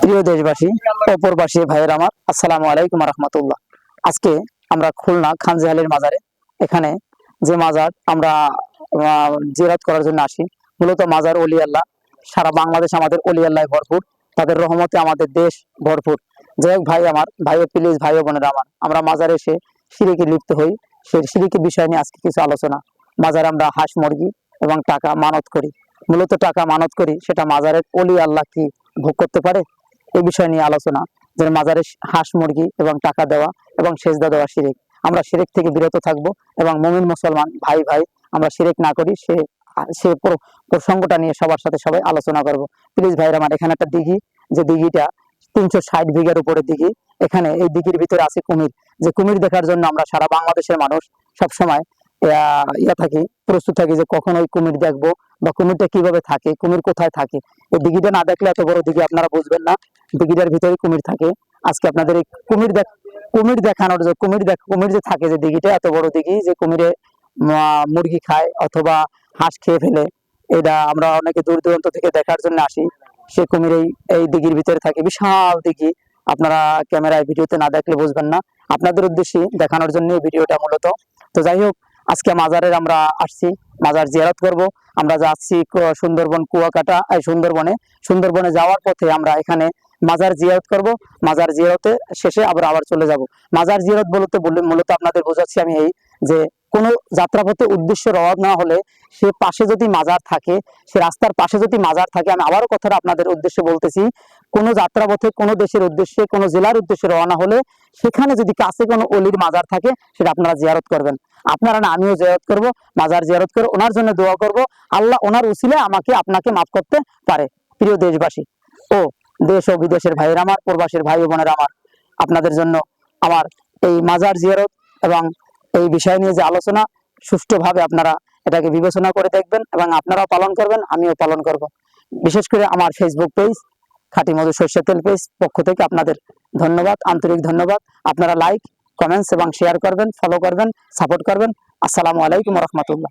প্রিয় দেশবাসী ও প্রবাসী ভাইয়ের আমার, আসসালামু আলাইকুম রহমতুল্লাহ। আজকে আমরা খুলনা খানজাহালির মাজারে, এখানে যে মাজার আমরা জিয়ারত করার জন্য আসি, মূলত মাজার অলি আল্লাহ। সারা বাংলাদেশ আমাদের অলি আল্লাহ ভরপুর, তাদের রহমতে আমাদের দেশ ভরপুর। যাই হোক ভাই আমার, ভাইও প্লিজ, ভাই ও বোনেরা আমার, আমরা মাজারে এসে শিরকে লিপ্ত হই, সেই শিরকের বিষয় নিয়ে আজকে কিছু আলোচনা। মাজারে আমরা হাঁস মুরগি এবং টাকা মানত করি, মূলত টাকা মানত করি, সেটা মাজারের অলি আল্লাহ কি ভোগ করতে পারে, এই বিষয় নিয়ে আলোচনা। যে মাজারে হাঁস মুরগি এবং টাকা দেওয়া এবং সেজদা দেওয়া শিরিক, আমরা শিরিক থেকে বিরত থাকব এবং মুমিন মুসলমান ভাই ভাই আমরা শিরিক না করি, সে সে প্রসঙ্গটা নিয়ে সবার সাথে সবাই আলোচনা করব। প্লিজ ভাইরা আমার, এখানে একটা দিঘি, যে দিঘিটা 360 বিঘার উপরে দিঘি। এখানে এই দিঘির ভিতরে আছে কুমির, যে কুমির দেখার জন্য আমরা সারা বাংলাদেশের মানুষ সবসময় থাকি, প্রস্তুত থাকি যে কখন ওই কুমির দেখবো বা কুমিরটা কিভাবে থাকে, কুমির কোথায় থাকে। এই দিঘিটা না দেখলে এত বড় দিঘি আপনারা বুঝবেন না, দিঘিটার ভিতরে কুমির থাকে। আজকে আপনাদের এই কুমির দেখানোর যে কুমির যে থাকে, যে দিঘিটা এত বড় দিঘি, যে কুমিরে মুরগি খায় অথবা হাঁস খেয়ে ফেলে, এটা আমরা অনেকে দূর দূরান্ত থেকে দেখার জন্য আসি। সে কুমির এই দিঘির ভিতরে থাকে, বিশাল দিঘি। আপনারা ক্যামেরায় ভিডিওতে না দেখলে বুঝবেন না, আপনাদের উদ্দেশ্যে দেখানোর জন্য এই ভিডিওটা মূলত। তো যাই হোক, আজকে মাজারের আমরা আসছি, মাজার জিয়ারত করব। আমরা যাচ্ছি সুন্দরবন কুয়াকাটা, সুন্দরবনে যাওয়ার পথে আমরা এখানে মাজার জিয়ারত করব। মাজার জিয়ারতে শেষে আবার চলে যাব। মাজার জিয়ারত বলতে মূলত আপনাদের বোঝাচ্ছি আমি এই, যে কোনো যাত্রাপথে উদ্দেশ্য রওনা হলে সে পাশে যদি মাজার থাকে, সে রাস্তার পাশে যদি মাজার থাকে, আমি আবারও কথাটা আপনাদের উদ্দেশ্যে বলতেছি, কোনো যাত্রাপথে কোনো দেশের উদ্দেশ্যে কোনো জেলার উদ্দেশ্যে রওনা হলে সেখানে যদি কাছে কোনো অলির মাজার থাকে, সেটা আপনারা জিয়ারত করবেন। আপনারা না, আমিও জিয়ারত করব, মাজার জিয়ারত করে ওনার জন্য দোয়া করব, আল্লাহ ওনার উসিলায় আমাকে আপনাকে মাফ করতে পারে। প্রিয় দেশবাসী ও দেশ ও বিদেশের ভাইয়ের আমার, প্রবাসীর ভাই ও বোনের আমার, আপনাদের জন্য আমার এই মাজার জিয়ারত এবং এই বিষয় নিয়ে যে আলোচনা, সুষ্ঠুভাবে আপনারা এটাকে বিবেচনা করে দেখবেন এবং আপনারাও পালন করবেন, আমিও পালন করব। বিশেষ করে আমার ফেসবুক পেজ খাঁটি মধু সরষের তেল পেজ পক্ষ থেকে আপনাদের ধন্যবাদ, আন্তরিক ধন্যবাদ। আপনারা লাইক, কমেন্টস এবং শেয়ার করবেন, ফলো করবেন, সাপোর্ট করবেন। আসসালামু আলাইকুম রহমতুল্লাহ।